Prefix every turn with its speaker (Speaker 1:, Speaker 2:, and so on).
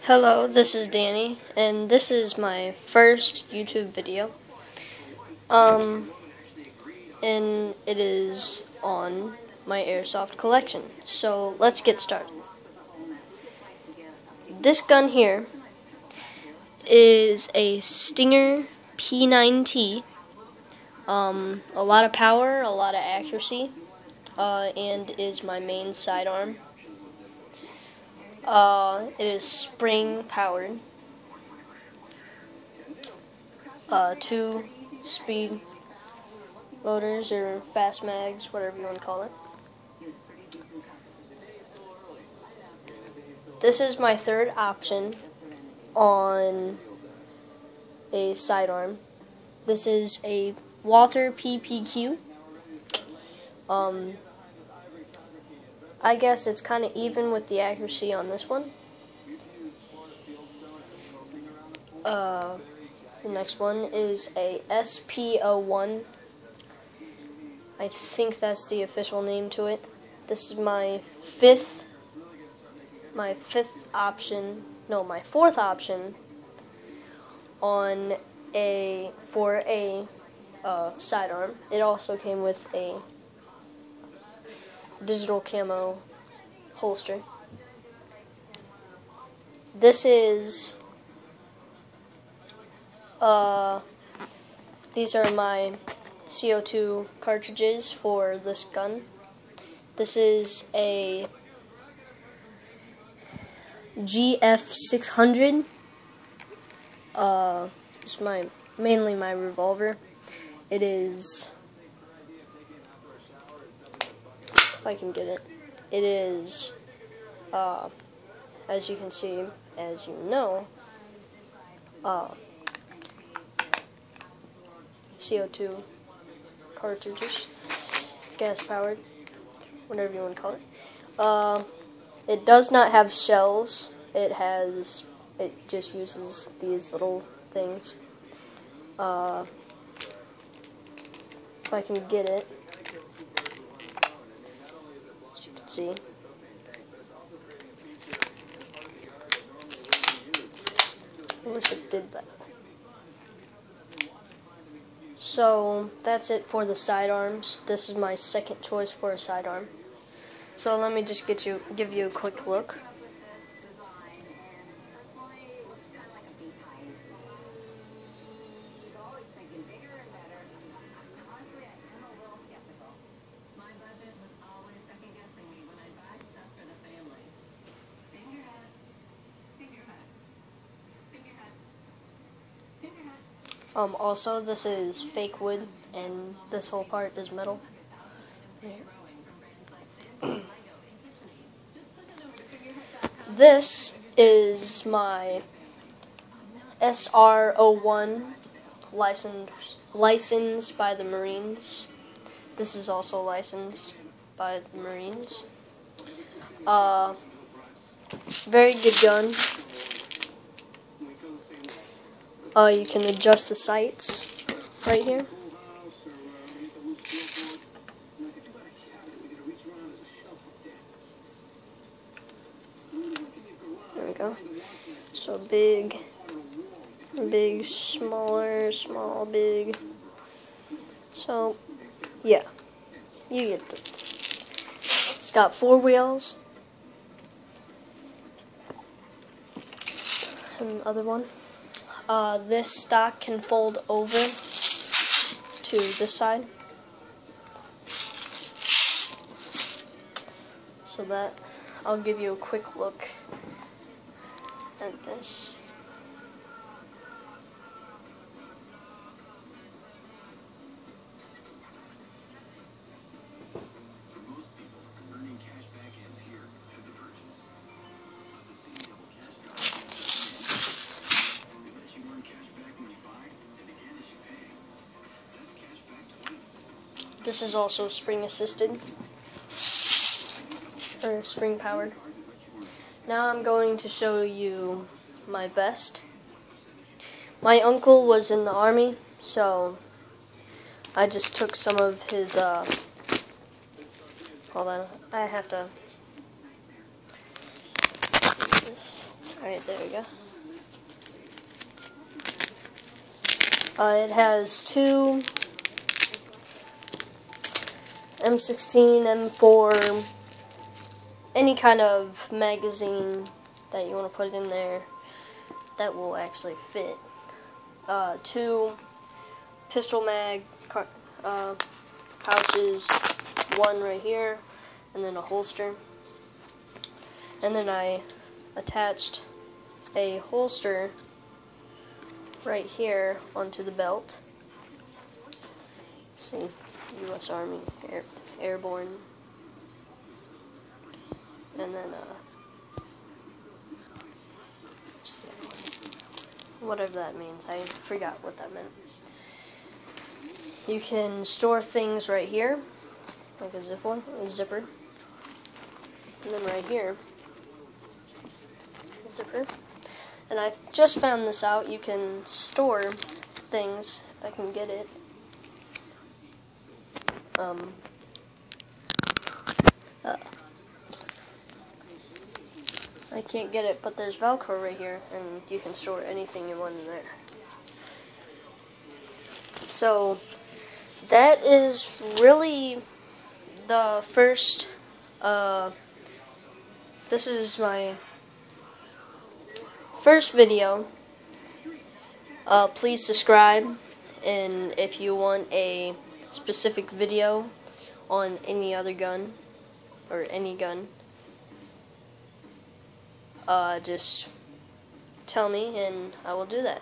Speaker 1: Hello, this is Danny, and this is my first YouTube video. And it is on my Airsoft collection. So let's get started. This gun here is a Stinger P9T. A lot of power, a lot of accuracy, and is my main sidearm. It is spring powered. 2 speed loaders or fast mags, whatever you want to call it. This is my third option on a sidearm. This is a Walther PPQ. I guess it's kind of even with the accuracy on this one. The next one is a SP01. I think that's the official name to it. This is my fourth option on for a sidearm. It also came with a digital camo holster. This is these are my CO2 cartridges for this gun. This is a GF600. It's mainly my revolver. It is, if I can get it, it is, as you can see, as you know, CO2 cartridges, gas powered, whatever you want to call it. It does not have shells. It just uses these little things. If I can get it, as you can see. I wish it did that. So that's it for the sidearms. This is my second choice for a sidearm. So let me just give you a quick look. Also, this is fake wood, and this whole part is metal. This is my SR01 licensed by the Marines. This is also licensed by the Marines. Very good gun. You can adjust the sights right here. There we go. So big, smaller, small, big. So, yeah, you get it. It's got 4 wheels. And the other one. This stock can fold over to this side. So that, I'll give you a quick look at this. This is also spring assisted, or spring powered. Now I'm going to show you my vest. My uncle was in the army, so I just took some of his, hold on, I have to, Alright, there we go. It has two M16, M4, any kind of magazine that you want to put in there that will actually fit. Two pistol mag pouches, one right here, and then a holster. And then I attached a holster right here onto the belt. See, U.S. Army Airborne, and then whatever that means. I forgot what that meant. You can store things right here, like a zipper, and then right here, a zipper. And I just found this out. You can store things. I can get it. I can't get it, but there's Velcro right here, and you can store anything you want in there. So that is really the first. This is my first video. Please subscribe, and if you want a specific video on any other gun or any gun, just tell me and I will do that.